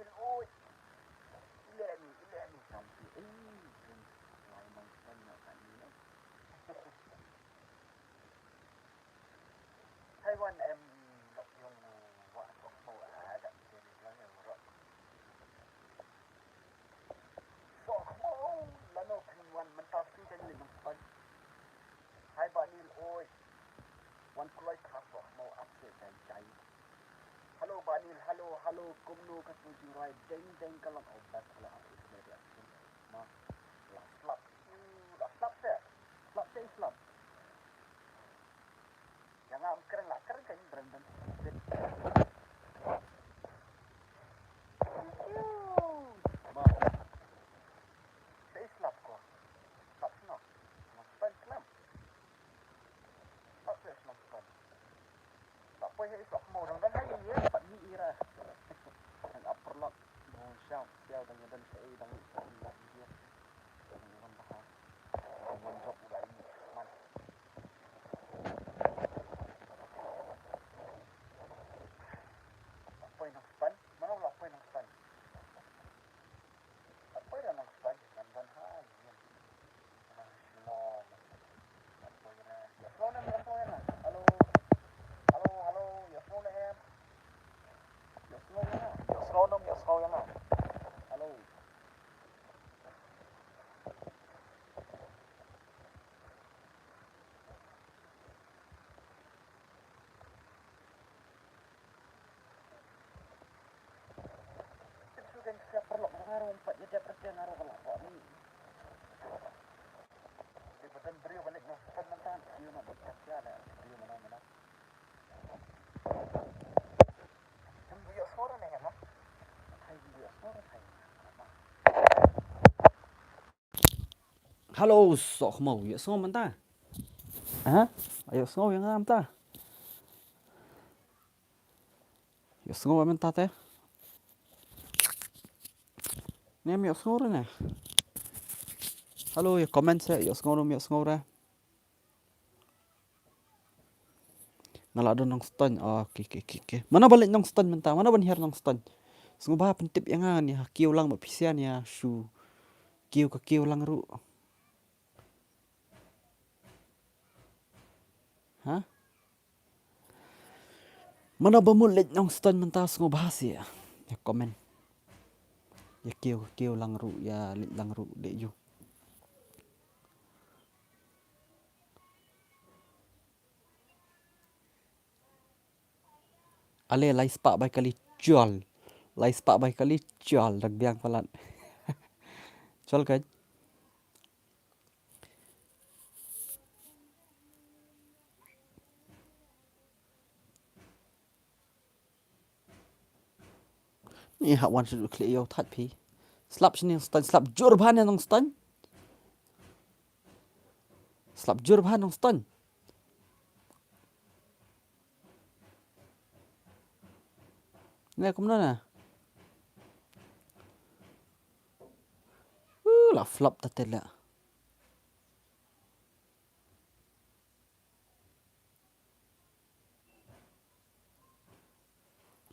Banil, oi. Ilan ni sampai. Kalau nongstoin nak kat ni lah. Hai wan em nak yung wak sok mau ada sini lang yang ro. Sok mau lano pin wan mentah tu kan ni nongstoin. Hai Banil, oi. Wan kulai khas sok mau upset dan jai. Halo Banil, halo kumno kat jurai deng kalau obat kalau aku sebenarnya. Ma slap. Slap saya slap. Yang am keren kan Brandon. Ma saya slap kok. Slap no. Nongstoin slam. Slap saya nongstoin. Tak apa saya sok mau dan hari ni dapat ni ira. Yang upper lock. Mau siap dengan saya dan dia. Dengan bahas. Wanjop udah ini. Man. Apa yang nongstoin? Mana apa yang nongstoin? Apa yang nongstoin? Dan hai. Shalom. Apa yang? Ya phone. Halo. Ya phone em. Ya slow yang. Halo. Itu kan siap perlu ngaruh 4 dia persen ngaruh kalau ni. Di badan beliau balik nongstoin mantan. Dia nak berkata ada. Dia mana. Dia suara ni kan? Dia suara saya. Halo, sok mau ya semua mentah. Ayo semua yang ngam ta. Ya semua mentah teh. Ni mi semua ni. Halo, ya komen saya ya semua ra. Ngalak ada nongstoin. Okey. Mana balik nongstoin mentah? Mana ban her nongstoin? Semua bah pentip yang ngan ya. Kiu lang mapisian ya shu. Kiu lang ru. Mana bamulit nongstoin mentah semua bahas ya. Ya komen. Ya kiu lang ru ya lit lang ru dek ju. Ale lai spak bai kali jual. Dak biang palat. Jual kan? Ni hak wan sudah klik yo that pi. Slap sini nongstoin, slap jur bahan yang nongstoin. Slap jur bahan nongstoin. Ni aku mana? Lah flop tatela.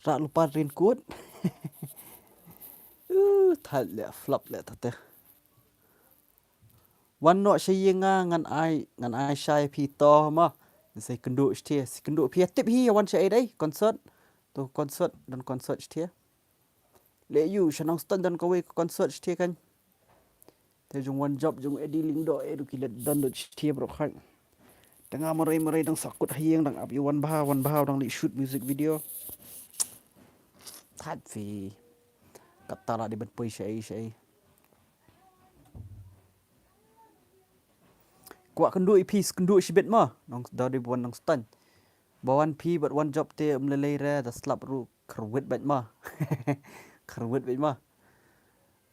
Rak lupa rin kut. That le flop le tate. Wan no shayinga ngan ai shai pi to ma. Sai kenduk stia, kenduk pi tip hi wan shai dai concert. Tu concert dan concert stia. Le you shanong stand dan kowe concert stia kan. Te jung wanjop jung ediling do edu kilet dan do stia bro khan. Tengah merai dang sakut hiang dang up wan bahau dang li shoot music video. That fi kata lah di ben poi shai. Kuat kenduk ipis kenduk shibet ma nong dari buan nong stand. Bawan pi but one job te melelai ra da slap ru kerwet bat ma. Kerwet bat ma.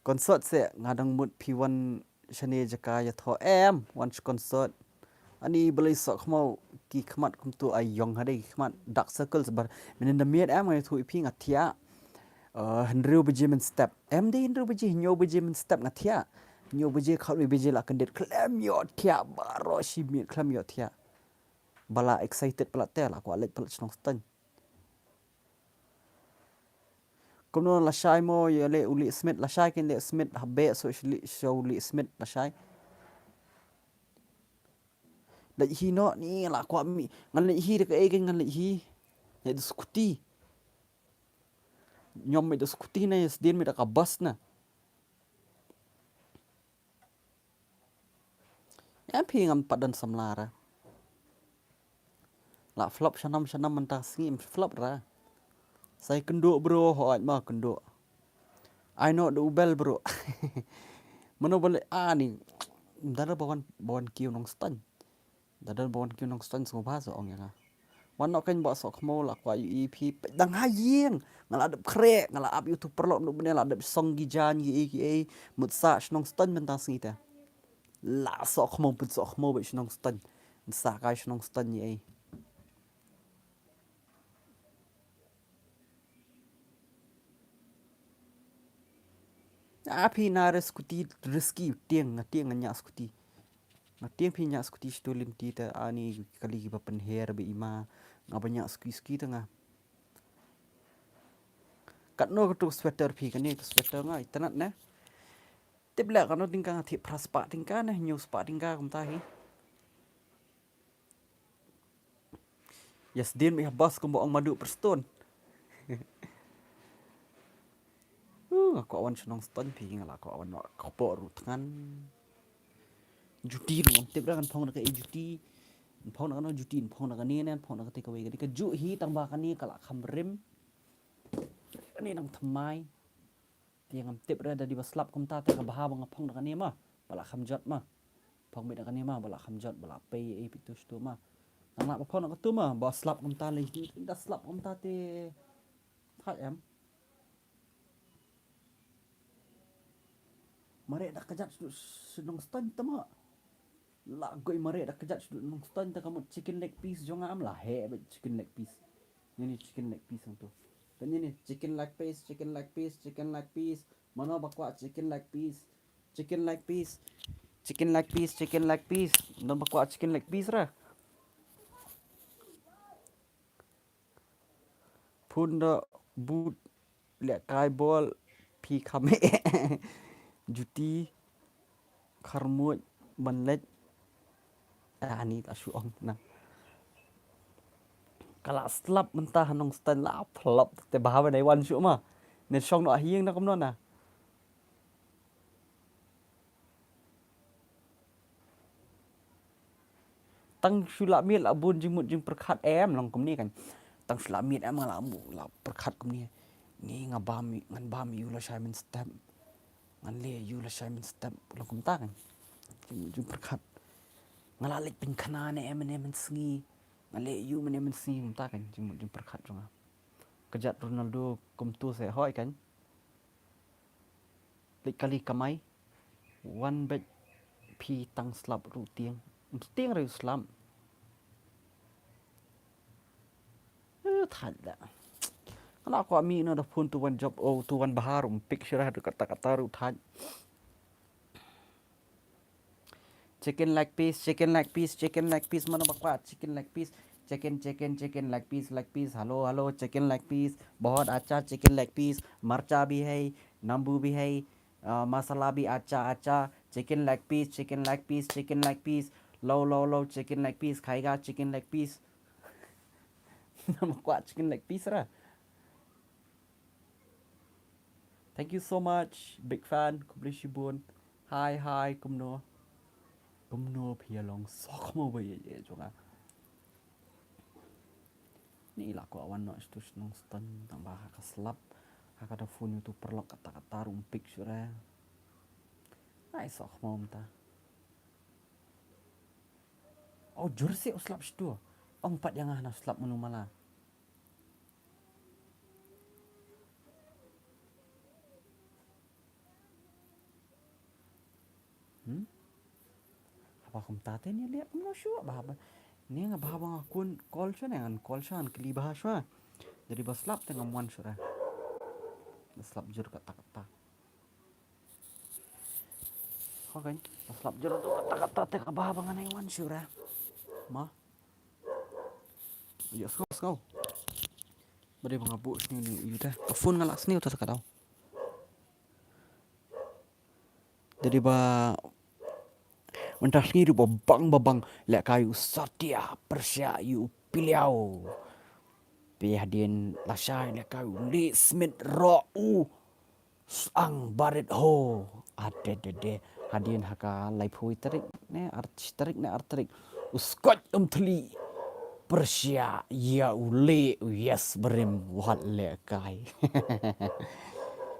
Concert se ngadang mut pi wan shane jaka ya tho em wan concert. Ani belai sok mau ki khmat kum tu ayong hadai khmat dark circles bar menen da miet em ngai thu pi ngatia. Hendru beje men step. Em de hendru beje nyo beje men step ngatia. Nyo beje khaut beje la kendet klem yot kia baro shi miet klem yot tia. Bala excited pala tel aku alet pala chnong stan. Kom no la shai mo ye le uli smith la shai ken le smith habe so show uli smith la shai. La hi no ni la kwa mi ngan le hi de ka e ngan le hi. Ya diskuti. Nyom me diskuti na yes din me da ka bas na. Ya pi ngam padan samlara. La flop shanam mentah sngim flop ra. Saya kenduk bro hoat ma kenduk. I know the ubel bro. Mana boleh ni. Dada bawan kiu nong stan. Dada bawan kiu nong stan semua bahasa ong ya. Wan nok kan bak sok mo la kwa EP dang hayeng ngala adep krek ngala up YouTube perlok nu bene la adep song gijan gi mut sa nong stan mentang sngita. La sok mo put sok mo be nong stan. Sa kai nong stan ye. Api nare skuti rezeki tiang nganya skuti. Tiang pi nya skuti stulin ti ta ani kali ki papen her be ima ngabanya ski tengah. Kat no tu sweater pi kan ni sweater ngai tanat na. Tip la kan no tingkang thi pras pa tingkang na news pa tingkang kum tahi. Yes din mi bas kum boong madu perston. Aku awan senang ston pi ngala aku awan ko po rutangan. Juti no tip la kan phong na ka juti. Phong na kan juti phong na kan ni nen phong na ka take away kan ka ju hi tang ba kan ni kala kham rim. Ni nang thamai. Tiang tip ra dari baslap kum ta ka baha bang phong na kan ni ma. Bala kham jot ma. Phong be na kan ni ma bala kham jot bala pe e pitus tu ma. Nang nak phong na ka tu ma baslap kum ta le hi da slap kum ta te thai em. Mare dah kejat senang ston tama. La goi mare dah kejat senang ston ta kamu chicken leg piece jonga am lah he chicken leg piece. Ini chicken leg piece tu. Dan ini chicken leg piece, chicken leg piece, chicken leg piece. Mana bakwa chicken leg piece. Chicken leg piece. Chicken leg piece, chicken leg piece. Dan bakwa chicken leg piece ra. Punda boot le kai ball pi kame. Juti kharmut banlet ni tak syuong nah. Kalau slap mentah nong stan la flop te bahawa dai wan syuk ma. Ne syong no hieng na kom na. Tang syulamit la bun jimut jing perkhat em long kom ni kan. Tang syulamit em la mu la perkhat kom ni. Ni ngabam ngan bam yu la Simon stamp. Ngan le yu la Simon stamp long kom ta kan. Jing perkhat. Ngalalik pin khana ne em sngi. Ngale yu men sngi kom ta kan jing perkhat jonga. Kejat Ronaldo kum tu se hoi kan. Lik kali kamai. One bet pi tang slap ru tiang. Tiang ru slam. Thật dah. Kalau aku ami na dah pun tuan job tuan bahar picture ada kata-kata ru thật. Chicken leg piece, chicken leg piece, chicken leg piece mana bakwa chicken leg piece. Chicken leg piece. Hello chicken leg piece. बहुत अच्छा chicken leg piece. मर्चा भी है, नींबू भी है, मसाला भी अच्छा. Chicken leg piece. Low chicken leg piece. खाएगा chicken leg piece. Bakwa chicken leg piece lah. Thank you so much, big fan. Kublishibun. Hi, kumno. Kumno pia long sok mo ba ye jonga. Ni lah ko awan no stu nong stan tambah ka slap. Haka da phone tu perlok kata-kata rumpik sura. Ai sok mo mta. Oh jersey slap stu. Empat yang ana slap menu mala. Apa kum tate ni lihat kum no syu ba. Ni nga bahabang akun call siya dengan call siya an kelibah siya. Jadi baslap tengah muan sura. Baslap jur kata-kata. Okay. Baslap jur kata-kata tengah bahabang anay wan sura. Ma. Yes, go. Beri mengabuk sini ni dah. Phone ngalak sini udah sekadau. Jadi mentah sini babang lek kayu satia persya yu piliau. Piadin lasai lek kayu li smith ro ang barit ho. Ade hadin haka lai phui tarik ne artarik uskot tli persya ya ule yes berim wat lek kai.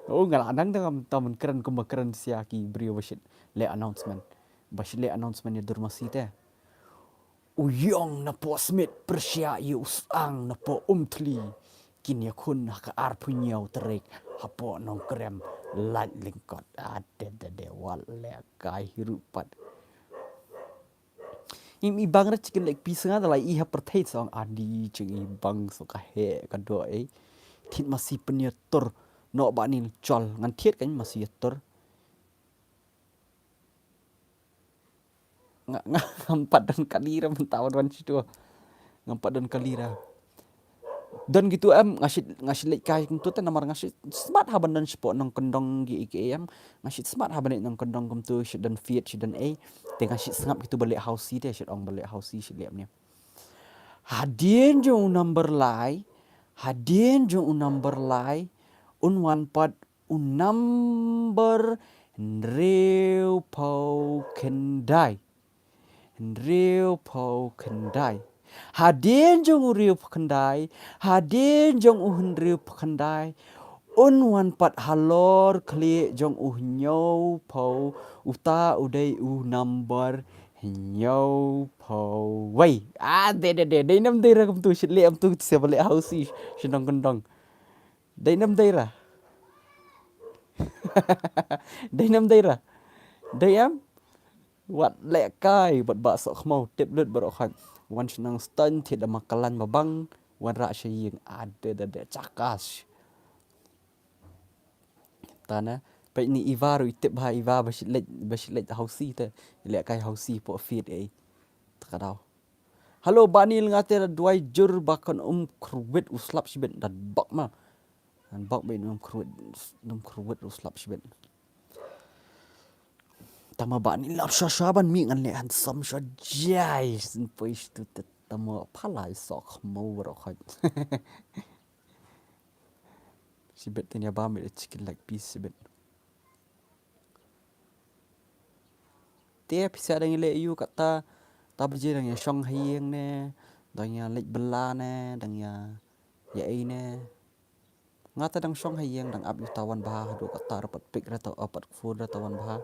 Oh ngaladang taman keren siaki brio basit le announcement. Basit le announcement ya durmasi teh. Uyong na po smith persya yu usang na po tli kini kun haka arpunyau terik hapo nong krem light lingkot ade wal le kai hirupat. Ibang ra chicken leg piece nga dalai I ha perthait song adi ching ibang so ka he ka do ai thit masih penyetor no ba ni chol ngan thiet kan masih tor ngampat dan kalira mentawan wan situ ngampat dan kalira dan gitu ngasit lek kai tu tan namar ngasit smart haban dan spot nong kendong gi em ngasit smart haban nong kendong kum tu dan fiat dan te ngasit sengap gitu balik house si te shit ong balik house si lek ni hadien jo number lai hadien jo number lai wan pat number real pau kendai real pau kendai hadien jong real kendai hadien jong real kendai wan pat halor kli jong nyau pau uta udai number nyau pau wai de nam de ra kum tu shit le am tu se bale house shinong kendong de nam de ra de nam de ra de am wat le kai bat ba so khmau tip lut baro khan wan nong stan thit da makalan babang wan ra shaying ade de chakas tana pe ni ivaru tip ha iva bashit le hausi te le kai hausi po fit takadau halo banil ngate duai jur bakon kruwit uslap sibet dan bak ma dan bak be kruwit uslap sibet tama bani lap shaban mi ngan le handsome sha jai sin pois tu tama phalai sok mo ro khat sibet tanya ba me chicken like piece sibet te pisa dang le yu kata ta bje dang shong hieng ne dang ya lek bela ne dang ya ai ne ngata dang shong hieng dang ab yu tawan ba do kata rapat pik ra ta apat phone ra tawan ba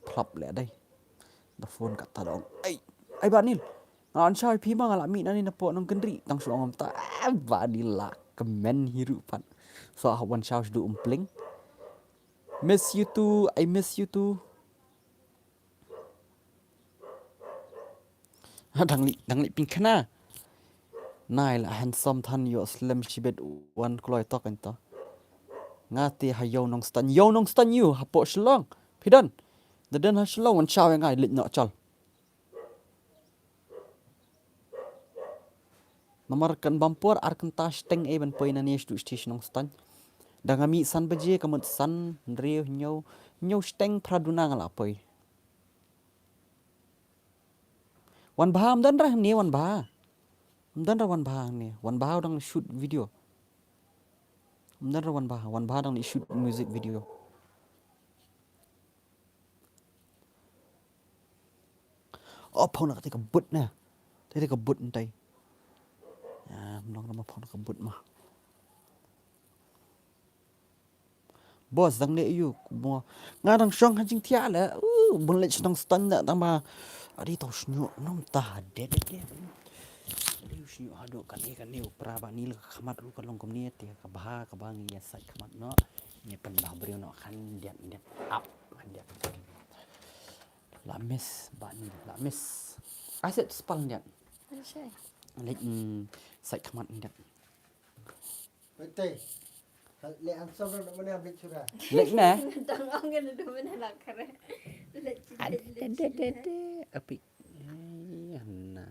plop le dai the phone kata dong ai banil ngan chai pi ma ngala mi nani na po nong kendri tang so ngam ta banil la kemen hirupan so wan chau du umpling miss you too I miss you too dang li pin khana nai la handsome than yo slim shibet wan kloi tok en to ngati ha yo nong stan you hapo shlong pidan den ha shlong wan chau ngai lit no chal nomor kan bampor arkan ta steng ban poin ani stu station nong stan dangami san beje kamut san re nyau steng praduna ngala poi wan baham dan ra ni wan bah dan ra wan bah ni wan bah dang shoot video dan ra wan bah dang ni shoot music video oh phone nak te kabut na te kabut entai nong nama phone kabut mah bos dang le yu mo ngadang shong hanjing tia la bun le nong stan da tama adi to snyo nom ta de riu snyo hado kan ni pra ba ni khamat lu kalong kom ni te ka bang ya sai khamat no ni pen ba brio no khan diat up diat la miss aset spal diat le sai khamat diat betul le ansam na mana ambil curah lek na tangong kan do mana nak kare api anna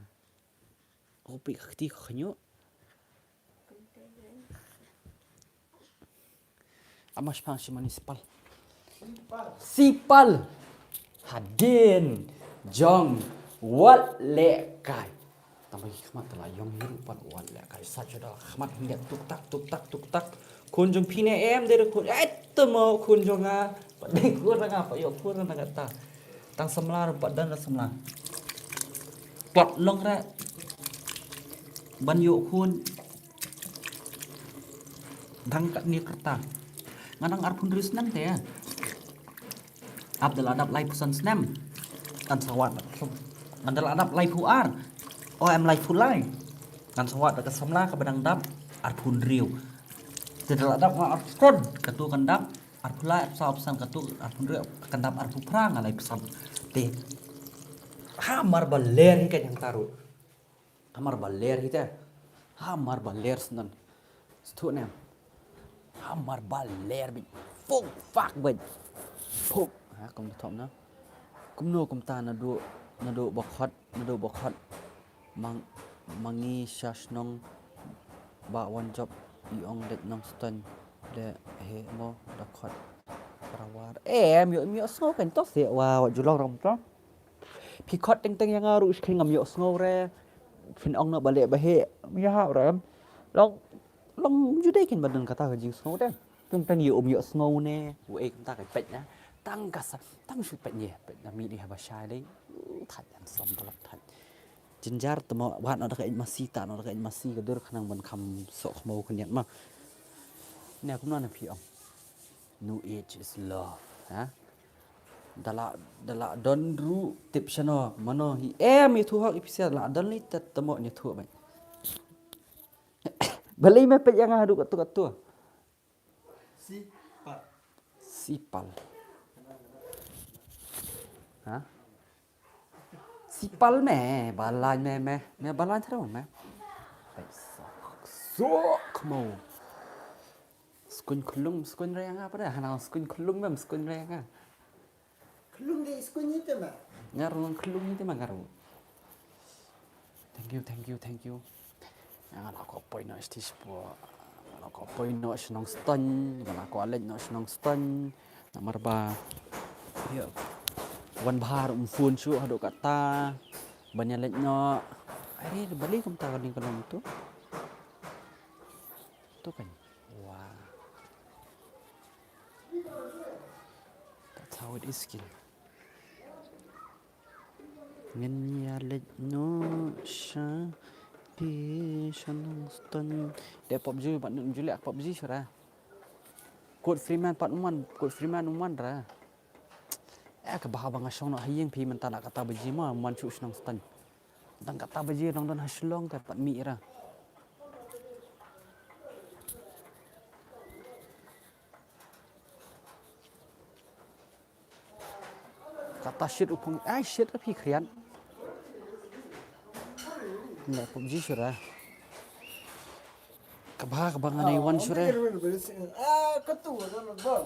opi khti khnyo Amas pang si municipal. Sipal. Sipal. Hadin. Jong. Wat le kai. Tambah khmat telah yong hiru pan wat le kai. Saja dah khmat hingga tuk tak. Kun jong pine em dari kun. Temo kun jong ah. Padai kun ranga pa yo kun ranga kata. Tang semlar padan semlar. Pot long ra. Ban yo kun. Dang kat ni kerta. Nganang arpun ris nam te. Abdul adap lai pusan snam. Tan sawat. Mandal adap lai puar. Em lai pulai. Tan sawat dekat semla ke badang dap arpun riu. Tidak adap ma arpun katu kandap arpulai sawap san katu arpun riu kandap arpu prang alai pesan. Te. Hamar baler kan yang taruh. Hamar baler kita. Hamar baler senan. Setu nem. Hamar baler bi. Fuk fak bi. Fuk. Ha kum thom na. Kum no kum ta na do bokhat. Mangi shashnong ba wanjop iong dek nongstoin le he mo dakhat perawar. Mio sngo kan to se wa julong rom to. Pi khot teng yang aru khing ngam yo sngo re. Fin ong na bale ba he mi ha ram. Long jude kin badan kata ka jing sngo den. Tung tang yo sngo ne. Wo e ta ka pet na. Tang shu pet ye pet na mi ni ha ba sha dei. That an som balak that. Jinjar temo wat na ka masih ta na ka masih ka dur khanang ban kham sok mo kan yak ma. Ne kum na pi ong. New age is love. Ha? Dala don ru tip shano mano hi mi thu hak ipisia la don li tat temo ni thu ba. Balai me pet yang adu katu. Sipal. Ha? Sipal me balai me balai tharo me. Sok mo. Skun kulung skun rayang apa dah? Hanau skun kulung mem skun rayang ah. Kelung dia skun itu mah. Ngarung kulung itu mah ngaru. Thank you. Yang aku poin nak stis po. Aku poin nak nongstoin, aku alej nak nongstoin. Nomor ba. Ya. Wan bahar fun su hado kata. Banyak lej nak. Ari balik kum ta kaling kalam tu. Tu kan. Wah. That's how it is skill. Ngenya lej no sha pi shanongstoin. Dia PUBG pat nun julek PUBG sura. Code Freeman pat uman ra. Ke bah bang asong nak hayeng pi mentah nak kata beji mah man chu shanongstoin. Dan kata beji dong don haslong pat mi ra. Kata shit upung shit pi krian. Nak PUBG sura. Kebah kebangan iwan sura. Ketu dah bang.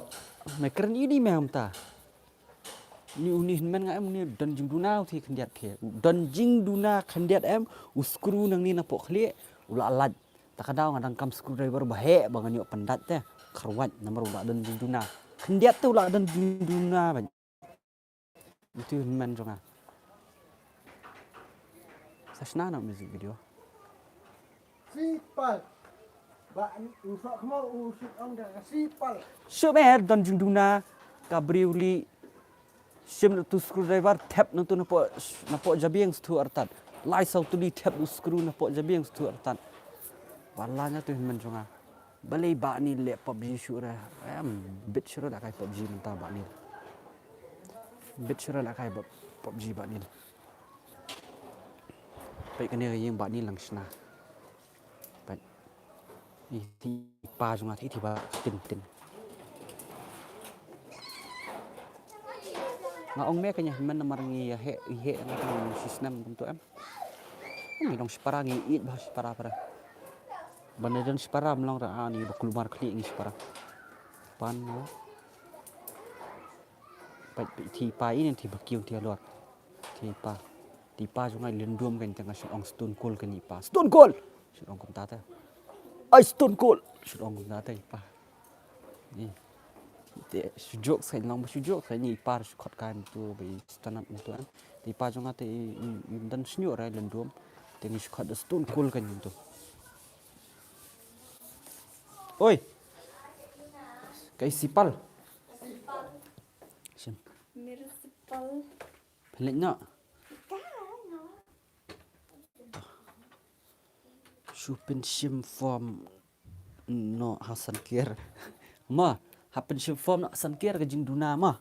Mereka ini memang ta. Ni unih men ngam ni dan jing duna thi khandiat ke. Dan jing duna khandiat em uskru nang ni napok khli ula alat. Takadau ngadang kam screwdriver bahe bangan yo pendat teh. Kharwat nomor ula dan jing duna. Khandiat tu ula dan jing duna ban. Itu men jonga. Sashna nak music video. Sipal. Ba usok mau usik ong dah sipal. Syumer dan jing duna kabriuli sim tu screwdriver tap tu napok jabiang stu artan. Lai sau tu di tap screw napok jabiang stu artan. Walanya tu men jonga. Balai ba ni le PUBG syura. Bit syura dak kai PUBG mentah ba ni. Bit syura dak kai PUBG ba ni. Baik kena yang ba ni langsna. Baik. Ini pa jonga thi ba tin. Nga ong me kanya men namar ngi he na sistem untuk em. Ngi dong separa ngi it bah separa para. Banadan separa melong ra ani bakulumar kli ngi separa. Pan no. Pai thi pa ini thi bakiu thi luar. Thi pa jungai lendum kan tengah ong stone cold kan ipa. Stone cold. Sirong kum ta ta. stone cold sedong na tay pa ni te sujok sai long sujok sai ni par khot kan tu bai stanap tu an ti pa jong ate dan snyo ra len dom te ni khot stone cold kan tu oi kai sipal sim Municipal. pelik nak Shupin sim form no hasan kier ma hapen sim form no hasan kier ke jing duna ma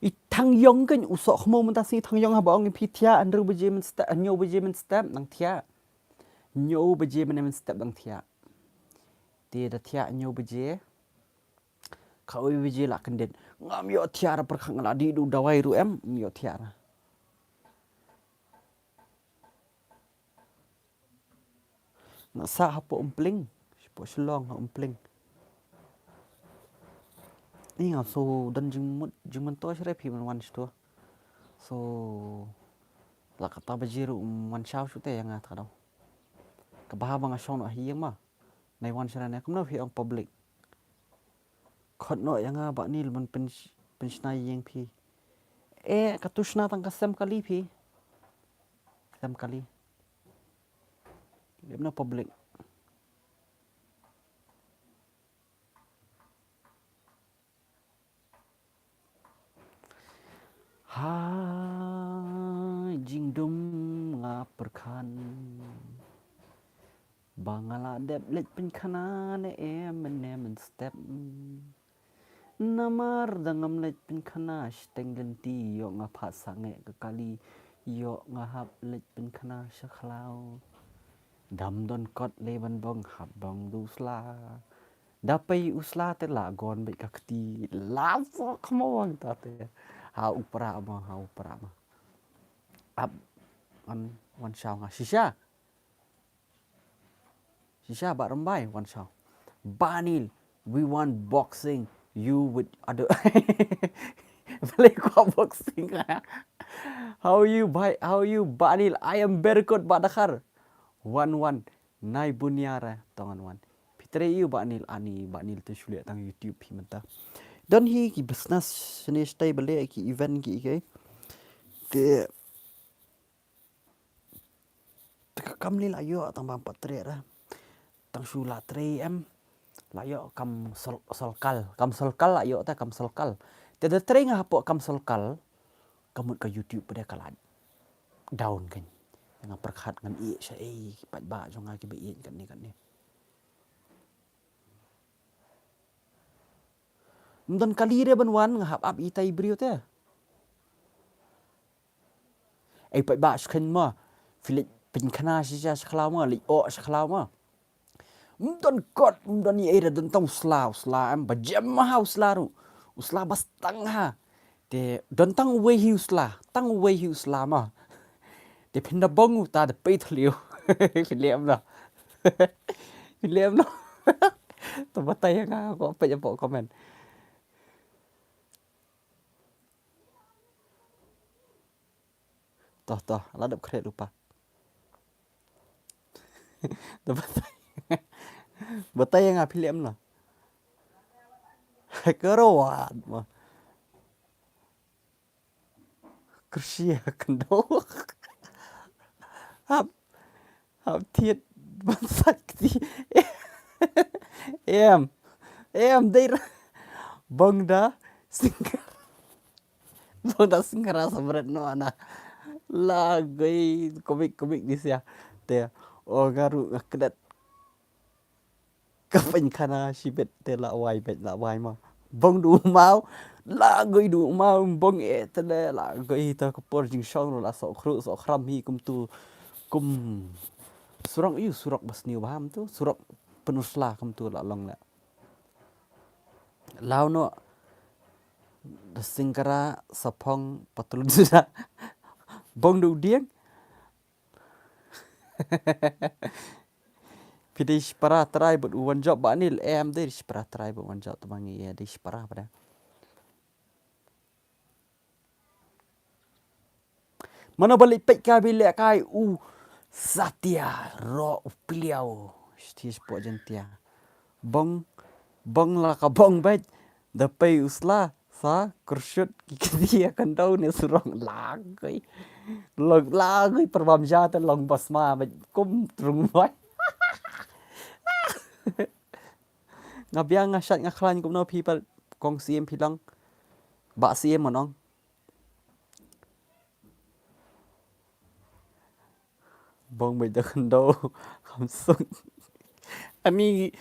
I thang yong kan usok khmo mun ta si thang yong ha bong pi thia an ru beje men sta nyo beje men sta nang thia nyo beje men sta dang thia te da thia nyo beje khau beje la kan den ngam yo thia ra per khang la di du dawai ru em yo thia ra na sa ha po umpling po shlong ha umpling ni ngam so dan jing man to shre pi man wan sto so la kata beje ru wan shao shu te yang ta dau ka ba bang a shong no hi yang ma nai wan shra ne kum no hi ong public khot no yang ba nil man pen snai yeng pi katushna tang kasem kali pi kasem kali lem na public hai jing dum nga perkhan bangala dep let pen khana ne men step namar dangam let pen khana stenglen ti yo nga pha sange ka kali yo nga hap let pen khana shakhlaw dam don kot le ban bong hap bong du sla dapai usla te la gon be kakti la fo khmong ta te ha upra ma up on one shao nga shisha ba rambai one shao banil we want boxing you with other play boxing how you banil I am very good badakar 1-1 nai bunyara tongan wan pitre yu banil tu shule tang YouTube hi menta dan hi ki business sini stay bele ki event ki ke te kam li la yo tang bang patre ra tang shula 3M la yo kam solkal la yo ta kam solkal te de tre nga po kam solkal kamut ka YouTube pada kalan down kan nga perkhat ngan I sha pat ba jonga ki be kan ni mdan kali re ban wan nga hap I tai brio te pat ba shkhen ma filik pin khana shi ja shkhlaw ma li o shkhlaw ma mdan kot mdan ni era dan tong sla am ba jam ma usla ru usla bas tang ha te dan tang we hi usla ma te pinda bongu ta de pe thliu filem na filem na to batai nga ko pe po comment toh la dap kret lupa to batai nga filem na kerowan ma kersia kendo hap thiet ban sakti em dei bangda singara sabret no ana la gai komik di sia te o garu kedat kapen kana sibet te la wai ma bang du mau la gai du mau bang te la gai ta ko por jing shong la so khram hi kum surak bas niu baham tu surak penusla kum tu la long la lao no singara sapong patul juda bong du dieng pidish para try but one job banil dei para try but one job tamangi dei para pada Mana balik pek kai bilik kai Satya ro upiliao. Stis po jentia. Bong lah ka bong bet. Dapai usla sa kursyut kiki akan tahu ni surang lagai. Lagai perbam jatan long basma bet kum trung mai. Ngabiang ngasat ngaklan kum no people kong siem pilang. Ba siem monong. Bong bây giờ khăn đâu không sung ami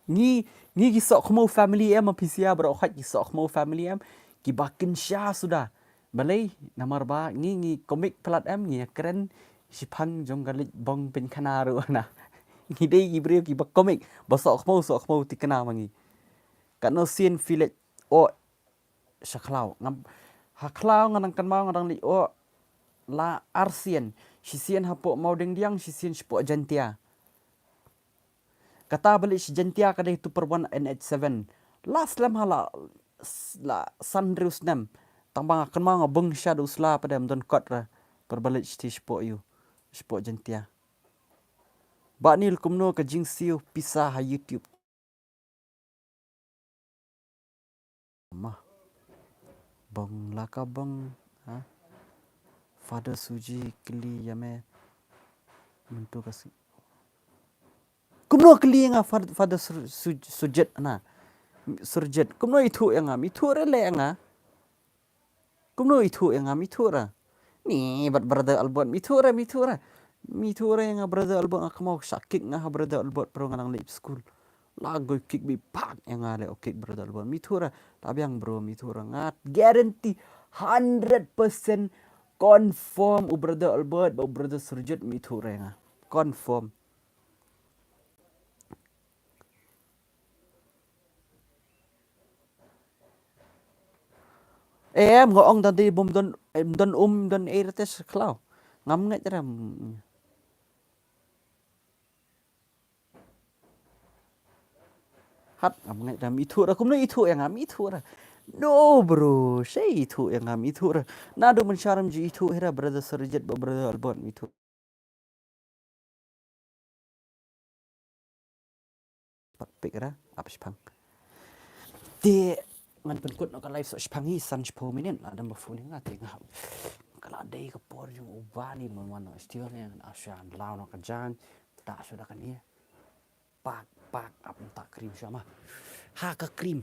ngi ki sok mo family em PCA bro khat ki sok mo family em ki bakin sha sudah balai nomor ba ngi komik plat em ngi keren si phang jong galit bong pen khana ru na ngi dei ki bre ki bak komik ba sok mo ti kana mangi kan no sin filet o shaklau ngam haklau nganang kan mau ngadang li o la arsian sisian hapo mau deng diang sisian sipo jantia kata balik si jantia kadai tu perwan NH7 last lam hala la sandrius nam tambang akan mau ngabeng shadow sla pada don kot ra perbalik si sipo you sipo jantia ba nil kumno ka jing siu pisah ha YouTube mah bong la ka bong ha Father Suji kli yame mentu kasi kumno kli nga Father Sujet na surjet kumno itu yang mi thu re le nga kumno itu yang mi thu ra ni bat brother albot mi thu ra nga brother albot nga mau sakit nga brother albot pro nga nang lip school lagu kick bi pak yang ale okay brother albot mi thu ra tabiang bro mi thu ra ngat guarantee 100% confirm brother albert brother surjet mi thu ra nga confirm em ngọ ông tadi bom don don airtes klau ngam ngai tera hat ngam ngai ram itu ra kumno itu yang ngam itu ra no bro say itu yang ngam itu ra nado mensharam ji itu hera brother surjet brother albert itu pak pikra apa spang de ngan penkut nak live so spangi san 10 minit ada mafuni ngati ngam kala dei ka por yung ubani mon still yang asyan law nak jang tak sudah kan ya pak apa tak krim sama ha ka krim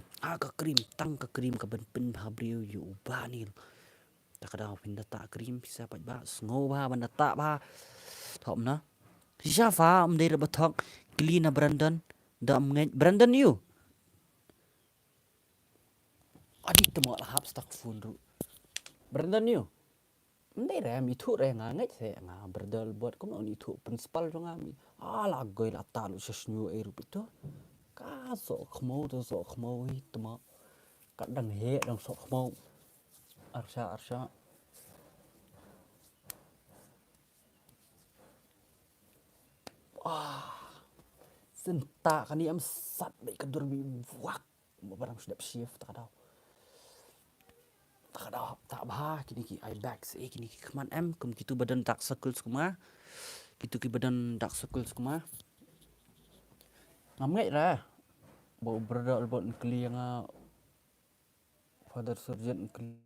tang ka krim ka ben pen habriu yu ubani tak ada pinda tak krim bisa pat ba ngo ba banda tak ba thom na siapa dei ra bathok clean Brandon dam ngai Brandon you adik temo lahap stak fundu Brandon you ndai ram itu re nga ngai se nga berdal buat kom ni itu principal jo ngami ala goi la talu sesnyu eru pito ka so khmo to so khmo hi temo kadang he dang so khmo arsha senta kan am sat baik kedur bi wak barang sudah shift tak ada tak bah kini ki I back kini ki keman em kum kitu badan tak sekul semua kitu ki badan tak sekul semua ngamngai ra bau berada albot kli yang father surgeon kli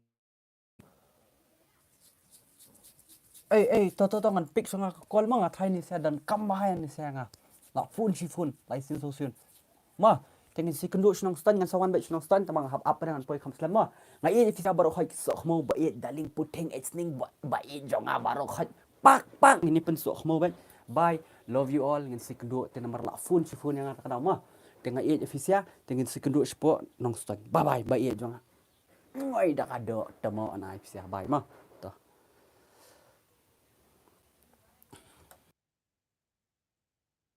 to ngan pick sanga call manga thai ni sa dan kambahan ni sa nga la phun si phun license sosion ma tengin si kenduk senang stan ngan sawan baik senang stan tamang hap apa dengan poi kham selama ngai ni fisa baru khoi sok mau baik daling puteng etsning baik jonga baru khoi pak ini pen sok mau baik bye love you all ngan si kenduk te nomor la phun si phun yang ada ma tengah i fisa tengin si kenduk sport nong stan bye baik jonga ngoi dak ado temo anai fisa bye ma